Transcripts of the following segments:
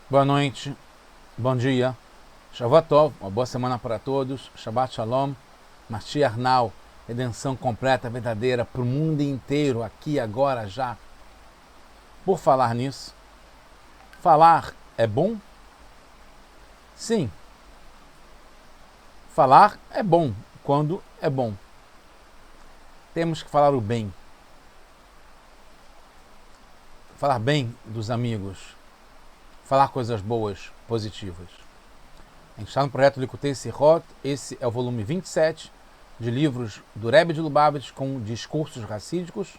Boa noite, bom dia, Shavua Tov, uma boa semana para todos, Shabbat Shalom, Mashiach Now, redenção completa, verdadeira, para o mundo inteiro, aqui, agora, já. Por falar nisso, falar é bom? Sim, falar é bom, quando é bom. Temos que falar o bem. Falar bem dos amigos, falar coisas boas, positivas. A gente está no projeto Likutei Sihot, esse é o volume 27 de livros do Rebbe de Lubavitch com discursos racídicos.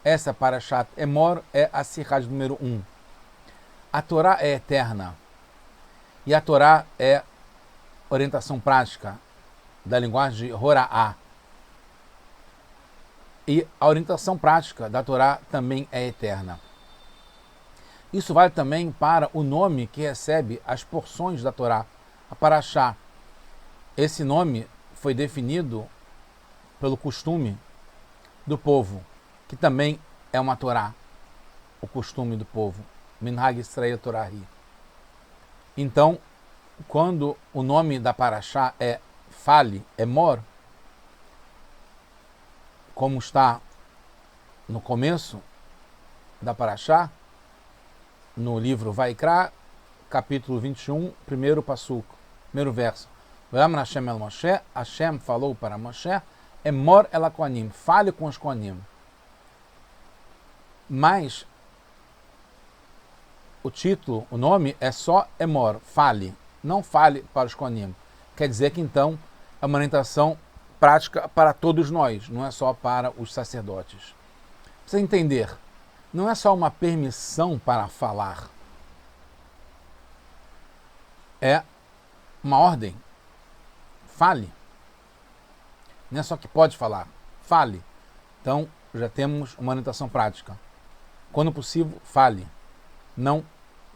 Essa Parashat Emor é a Sihá número 1. A Torá é eterna e a Torá é orientação prática da linguagem de Hora'á. E a orientação prática da Torá também é eterna. Isso vale também para o nome que recebe as porções da Torá, a Parashá. Esse nome foi definido pelo costume do povo, que também é uma Torá, o costume do povo, Minhag Israel Torahi. Então, quando o nome da Parashá é Fale, Emor, como está no começo da Parashá, no livro Vaikra, capítulo 21, primeiro passuco, primeiro verso. Vayamar Hashem el Moshe, Hashem falou para Moshe, Emor el Kohanim, fale com os Kohanim. Mas o título, o nome é só Emor, fale, não fale para os Kohanim. Quer dizer que então é uma orientação prática para todos nós, não é só para os sacerdotes. Precisa entender, não é só uma permissão para falar, é uma ordem. Fale. Não é só que pode falar, fale. Então já temos uma orientação prática. Quando possível, fale. Não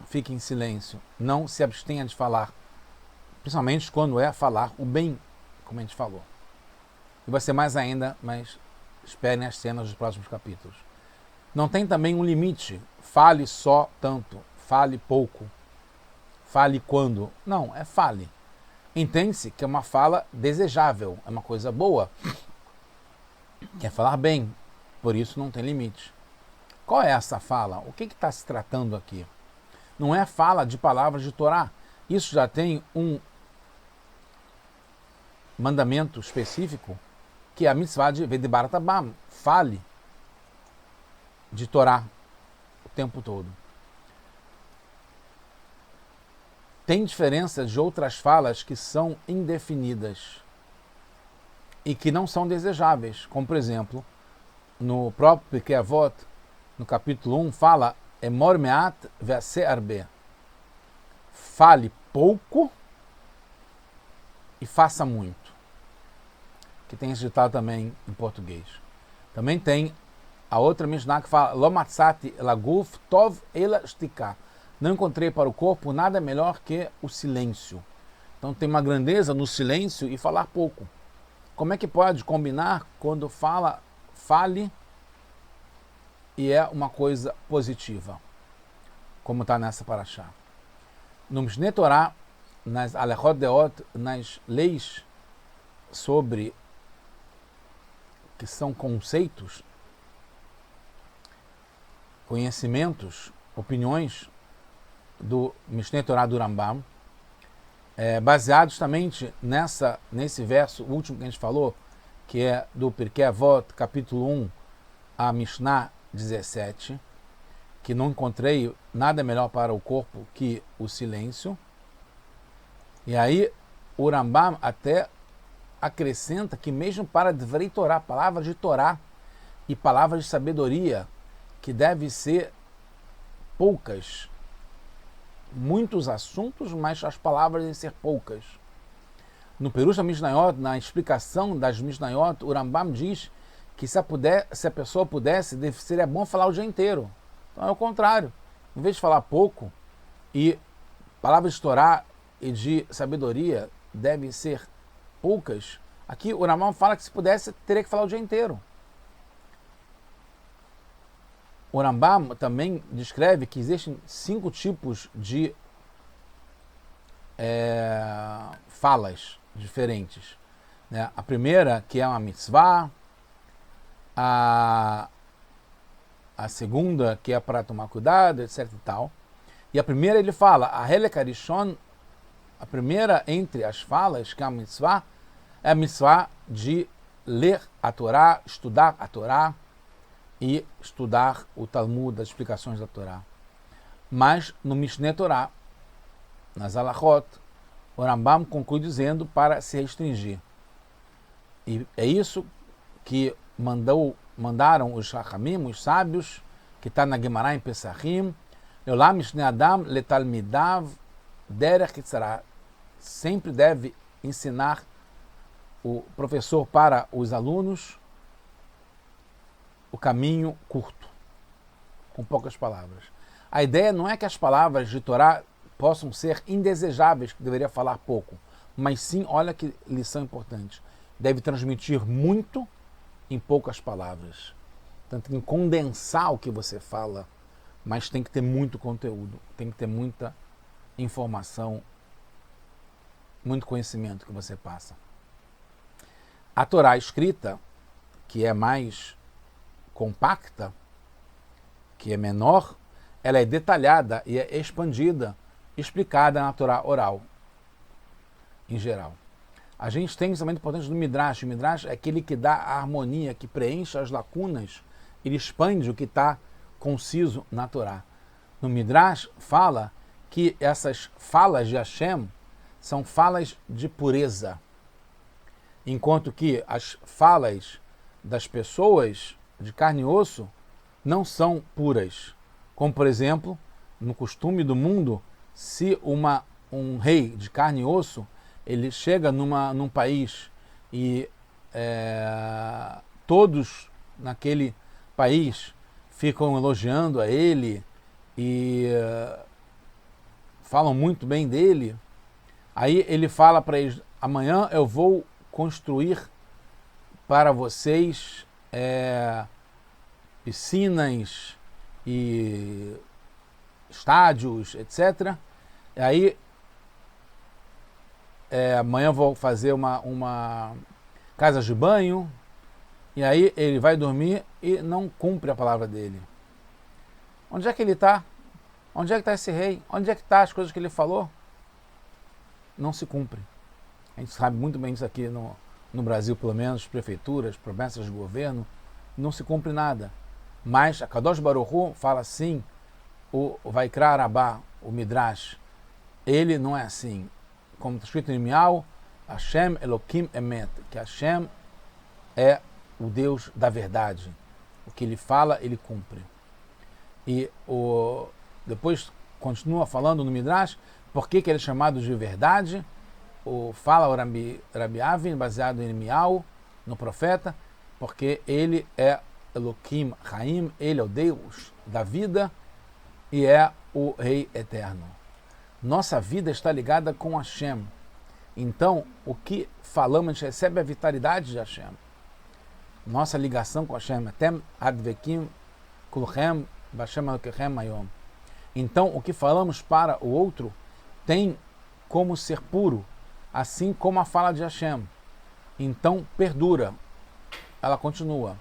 fique em silêncio, não se abstenha de falar, principalmente quando é falar o bem, como a gente falou. E vai ser mais ainda, mas esperem as cenas dos próximos capítulos. Não tem também um limite, fale só tanto, fale pouco, fale quando. Não, é fale. Entende-se que é uma fala desejável, é uma coisa boa, quer falar bem, por isso não tem limite. Qual é essa fala? O que está se tratando aqui? Não é fala de palavras de Torá, isso já tem um mandamento específico, que é a mitzvah de Vedibar Tabam, fale de Torá o tempo todo. Tem diferença de outras falas que são indefinidas e que não são desejáveis, como por exemplo, no próprio Pirkei Avot, no capítulo 1, fala Emor me'at ve'aseh arbe. Fale pouco e faça muito. Que tem esse ditado também em português. Também tem a outra Mishnah que fala Lo matzati laguf tov ela shtika. Não encontrei para o corpo nada melhor que o silêncio. Então tem uma grandeza no silêncio e falar pouco. Como é que pode combinar quando fale e é uma coisa positiva, como está nessa parashá? No Mishneh Torah, nas Alechot Deot, nas leis sobre que são conceitos, conhecimentos, opiniões do Mishneh Torah do Rambam, baseados justamente nesse verso último que a gente falou, que é do Pirkei Avot, capítulo 1, a Mishnah 17, que não encontrei nada melhor para o corpo que o silêncio. E aí o Rambam até acrescenta que mesmo para Dvrei Torá, palavras de Torá e palavras de sabedoria, que deve ser poucas, muitos assuntos, mas as palavras devem ser poucas. No Perush Mishnayot, na explicação das Mishnayot, o Rambam diz que se a pessoa pudesse, seria bom falar o dia inteiro. Então é o contrário. Em vez de falar pouco, e palavras de Torá e de sabedoria devem ser poucas, aqui o Rambam fala que se pudesse, teria que falar o dia inteiro. O Rambam também descreve que existem 5 tipos de falas diferentes, né? A primeira, que é uma mitzvah, a segunda, que é para tomar cuidado, etc e tal. E a primeira ele fala, a Helek Harishon, a primeira entre as falas, que é a mitzvah, é a mitzvah de ler a Torá, estudar a Torá e estudar o Talmud, as explicações da Torá. Mas no Mishneh Torá, nas Halachot, o Rambam conclui dizendo para se restringir. E é isso que mandaram os Chachamim, os sábios, que está na Gemara em Pesachim, Leolam Mishneh Adam letalmidav derech kitzara. Sempre deve ensinar o professor para os alunos o caminho curto, com poucas palavras. A ideia não é que as palavras de Torá possam ser indesejáveis, que deveria falar pouco, mas sim, olha que lição importante, deve transmitir muito em poucas palavras. Então tem que condensar o que você fala, mas tem que ter muito conteúdo, tem que ter muita informação, muito conhecimento que você passa. A Torá escrita, que é mais compacta, que é menor, ela é detalhada e é expandida, explicada na Torá oral, em geral. A gente tem um instrumento importante do Midrash. O Midrash é aquele que dá a harmonia, que preenche as lacunas, ele expande o que está conciso na Torá. No Midrash fala que essas falas de Hashem são falas de pureza, enquanto que as falas das pessoas de carne e osso não são puras. Como, por exemplo, no costume do mundo, se um rei de carne e osso ele chega num país e todos naquele país ficam elogiando a ele e falam muito bem dele, aí ele fala para eles, amanhã eu vou construir para vocês piscinas e estádios, etc. E aí amanhã eu vou fazer uma casa de banho, e aí ele vai dormir e não cumpre a palavra dele. Onde é que ele está? Onde é que está esse rei? Onde é que está as coisas que ele falou? Não se cumpre. A gente sabe muito bem isso aqui no Brasil, pelo menos, prefeituras, promessas de governo, não se cumpre nada. Mas a Kadosh Baruch Hu fala assim, o Vaikra Rabá, o Midrash, ele não é assim. Como está escrito em Miau, Hashem Elokim Emet, que Hashem é o Deus da verdade. O que ele fala, ele cumpre. E depois continua falando no Midrash, por que ele é chamado de verdade? Fala o Rabi Avin, baseado em Miau, no profeta, porque ele é Elokim Chaim, ele é o Deus da vida e é o Rei Eterno. Nossa vida está ligada com Hashem. Então, o que falamos, a gente recebe a vitalidade de Hashem. Nossa ligação com Hashem. Atem advekim kulchem b'Hashem Elokechem hayom. Então, o que falamos para o outro tem como ser puro, assim como a fala de Hashem. Então, perdura. Ela continua.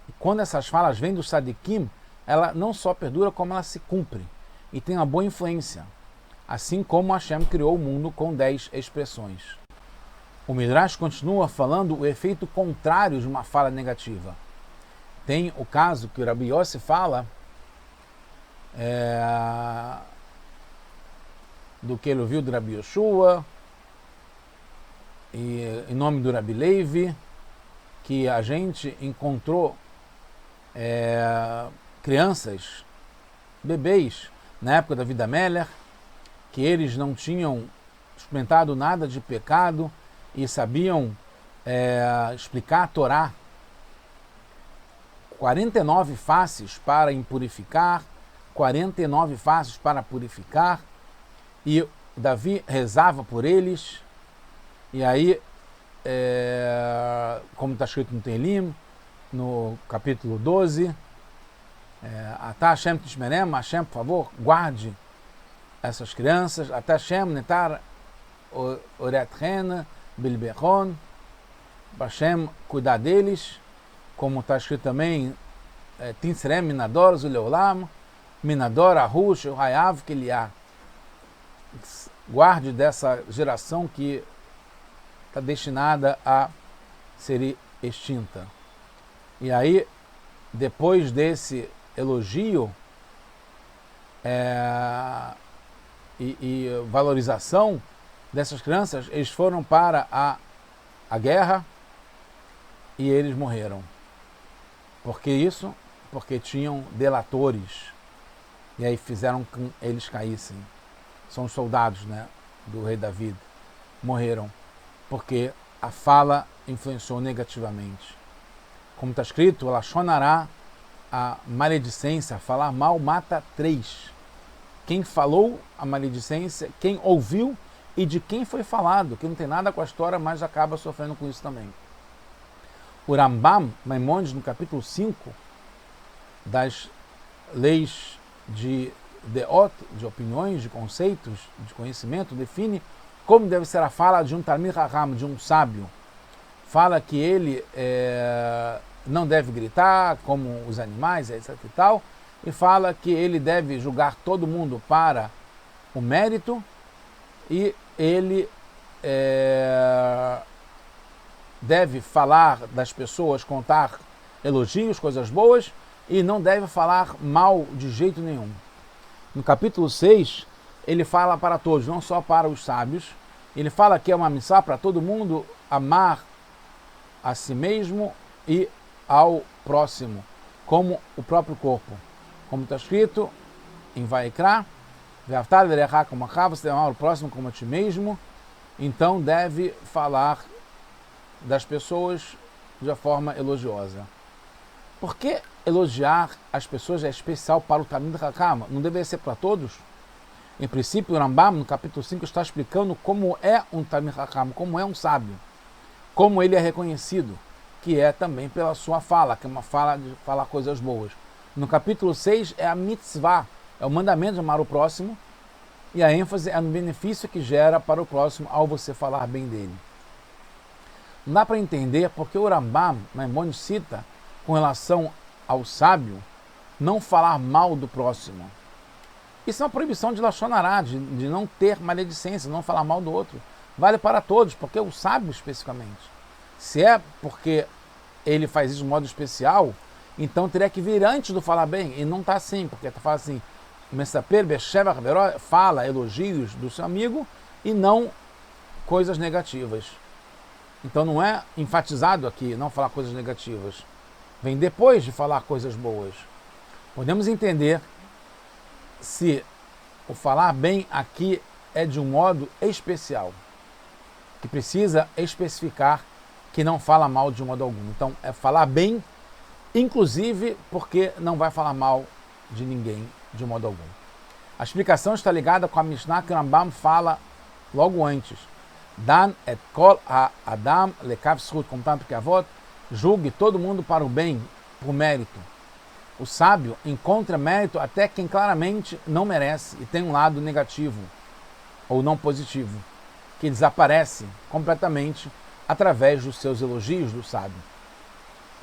E quando essas falas vêm do Sadikim, ela não só perdura, como ela se cumpre. E tem uma boa influência. Assim como Hashem criou o mundo com 10 expressões. O Midrash continua falando o efeito contrário de uma fala negativa. Tem o caso que o Rabi Yossi fala do que ele ouviu do Rabi Yoshua, e em nome do Rabi Levi, que a gente encontrou crianças, bebês, na época da vida Meller, que eles não tinham experimentado nada de pecado e sabiam explicar a Torá. 49 faces para impurificar, 49 faces para purificar, e Davi rezava por eles, e aí, como está escrito no Teilim, no capítulo 12, Atá Hashem Tishmerem, Hashem, por favor, guarde essas crianças, até Hashem netar oretchen bilbechon, Hashem cuidar deles, como está escrito também, Tinsrem minador zuleolam, minador ahush hayav kiliah. Guarde dessa geração que está destinada a ser extinta. E aí, depois desse elogio e valorização dessas crianças, eles foram para a guerra e eles morreram. Por que isso? Porque tinham delatores. E aí fizeram com que eles caíssem. São os soldados, né, do rei David. Morreram. Porque a fala influenciou negativamente. Como está escrito, Lashonará, a maledicência, falar mal mata 3. Quem falou a maledicência, quem ouviu e de quem foi falado, que não tem nada com a história, mas acaba sofrendo com isso também. O Rambam, Maimônides, no capítulo 5, das leis de Deot, de opiniões, de conceitos, de conhecimento, define como deve ser a fala de um Talmid Chacham, de um sábio. Fala que ele não deve gritar como os animais, etc e tal, e fala que ele deve julgar todo mundo para o mérito e ele deve falar das pessoas, contar elogios, coisas boas, e não deve falar mal de jeito nenhum. No capítulo 6, ele fala para todos, não só para os sábios. Ele fala que é uma missão para todo mundo amar a si mesmo e ao próximo, como o próprio corpo. Como está escrito em Vaikra, você deve amar o próximo como a ti mesmo. Então deve falar das pessoas de uma forma elogiosa. Por que elogiar as pessoas é especial para o Talmid Chacham? Não deveria ser para todos? Em princípio, o Rambam, no capítulo 5, está explicando como é um Talmid Chacham, como é um sábio, como ele é reconhecido, que é também pela sua fala, que é uma fala de falar coisas boas. No capítulo 6 é a mitzvah, é o mandamento de amar o próximo, e a ênfase é no benefício que gera para o próximo ao você falar bem dele. Não dá para entender porque o Rambam, Maimônides, cita com relação ao sábio não falar mal do próximo. Isso é uma proibição de Lashonará, de não ter maledicência, não falar mal do outro. Vale para todos, porque o sábio especificamente. Se é porque ele faz isso de modo especial, então teria que vir antes do falar bem, e não está assim, porque está falando assim, fala elogios do seu amigo e não coisas negativas. Então não é enfatizado aqui não falar coisas negativas. Vem depois de falar coisas boas. Podemos entender se o falar bem aqui é de um modo especial, que precisa especificar que não fala mal de modo algum. Então é falar bem, inclusive porque não vai falar mal de ninguém de modo algum. A explicação está ligada com a Mishnah que o Rambam fala logo antes. Dan et kol ha-adam lekav zchut, como está porque avot, julgue todo mundo para o bem, por mérito. O sábio encontra mérito até quem claramente não merece e tem um lado negativo ou não positivo, que desaparece completamente através dos seus elogios do sábio.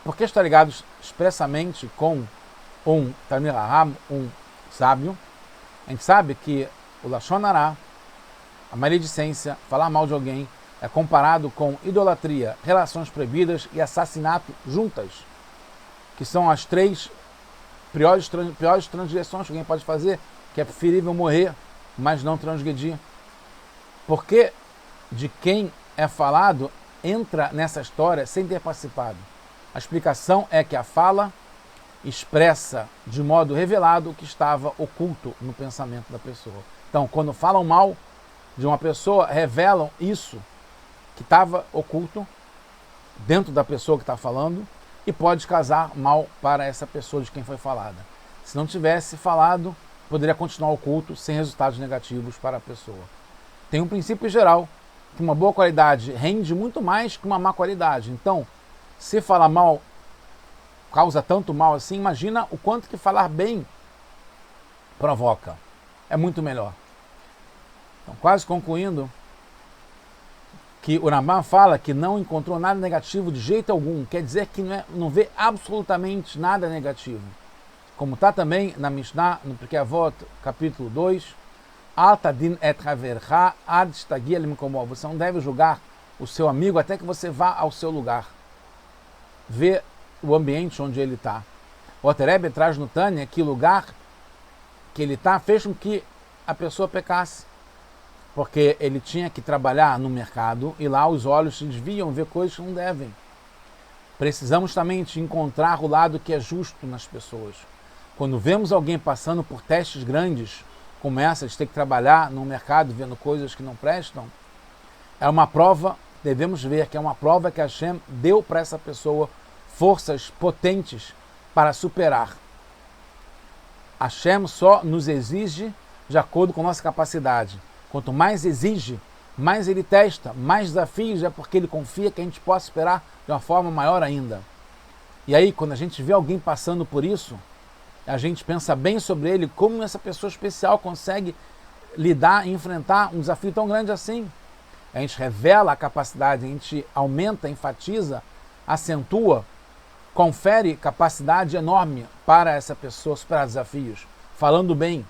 Porque está ligado expressamente com um Talmid Chacham, um sábio, a gente sabe que o Lashonará, a maledicência, falar mal de alguém, é comparado com idolatria, relações proibidas e assassinato juntas, que são as 3 piores transgressões que alguém pode fazer, que é preferível morrer, mas não transgredir. Porque de quem é falado entra nessa história sem ter participado. A explicação é que a fala expressa de modo revelado o que estava oculto no pensamento da pessoa. Então, quando falam mal de uma pessoa, revelam isso que estava oculto dentro da pessoa que está falando e pode causar mal para essa pessoa de quem foi falada. Se não tivesse falado, poderia continuar oculto sem resultados negativos para a pessoa. Tem um princípio geral que uma boa qualidade rende muito mais que uma má qualidade. Então, se falar mal causa tanto mal assim, imagina o quanto que falar bem provoca. É muito melhor. Então, quase concluindo, que o Rambam fala que não encontrou nada negativo de jeito algum, quer dizer que não vê absolutamente nada negativo. Como está também na Mishnah, no Pirkei Avot, capítulo 2, Alta din et havercha ad shtagia lemkomo. Você não deve julgar o seu amigo até que você vá ao seu lugar. Vê o ambiente onde ele está. O Alter Rebbe traz no Tânia que o lugar que ele está fez com que a pessoa pecasse. Porque ele tinha que trabalhar no mercado e lá os olhos se desviam, ver coisas que não devem. Precisamos também de encontrar o lado que é justo nas pessoas. Quando vemos alguém passando por testes grandes, como essa, de ter que trabalhar no mercado vendo coisas que não prestam, é uma prova, devemos ver que é uma prova que Hashem deu para essa pessoa forças potentes para superar. Hashem só nos exige de acordo com a nossa capacidade. Quanto mais exige, mais ele testa, mais desafios, é porque ele confia que a gente possa esperar de uma forma maior ainda. E aí, quando a gente vê alguém passando por isso, a gente pensa bem sobre ele, como essa pessoa especial consegue lidar e enfrentar um desafio tão grande assim. A gente revela a capacidade, a gente aumenta, enfatiza, acentua, confere capacidade enorme para essa pessoa superar desafios, falando bem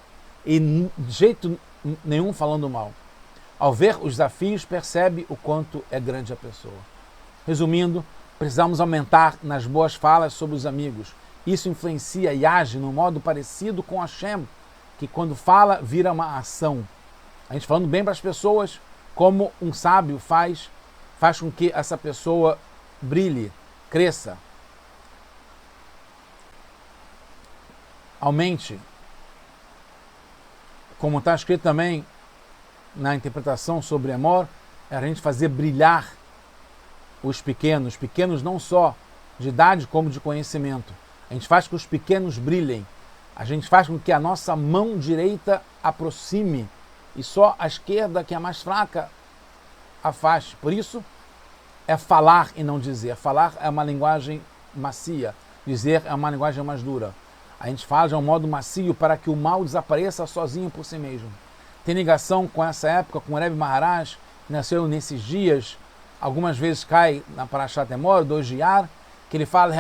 e de jeito nenhum falando mal. Ao ver os desafios, percebe o quanto é grande a pessoa. Resumindo, precisamos aumentar nas boas falas sobre os amigos. Isso influencia e age no modo parecido com Hashem, que quando fala, vira uma ação. A gente falando bem para as pessoas, como um sábio faz com que essa pessoa brilhe, cresça, aumente. Como está escrito também na interpretação sobre amor, é a gente fazer brilhar os pequenos não só de idade como de conhecimento. A gente faz com que os pequenos brilhem. A gente faz com que a nossa mão direita aproxime e só a esquerda, que é a mais fraca, afaste. Por isso, é falar e não dizer. Falar é uma linguagem macia. Dizer é uma linguagem mais dura. A gente fala de um modo macio para que o mal desapareça sozinho por si mesmo. Tem ligação com essa época, com o Rebbe Maharaj, que nasceu nesses dias, algumas vezes cai na Parashat Emor, 2 de Iyar, que ele fala,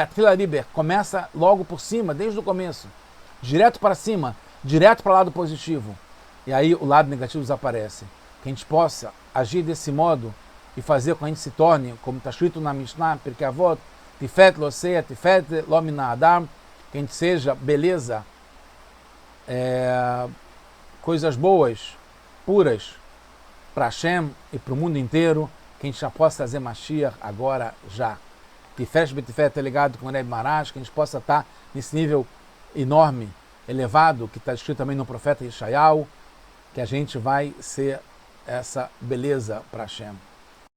começa logo por cima, desde o começo, direto para cima, direto para o lado positivo. E aí o lado negativo desaparece. Que a gente possa agir desse modo e fazer com que a gente se torne, como está escrito na Mishnah, Pirkei Avot, Tifet lo seya, Tifet lo min ha'adam, que a gente seja beleza, coisas boas, puras, para Hashem e para o mundo inteiro, que a gente já possa trazer Mashiach agora, já. Tiferet Betiferet é ligado com o Rebbe Maharaj, que a gente possa estar nesse nível enorme, elevado, que está escrito também no profeta Yeshayahu, que a gente vai ser essa beleza para Hashem.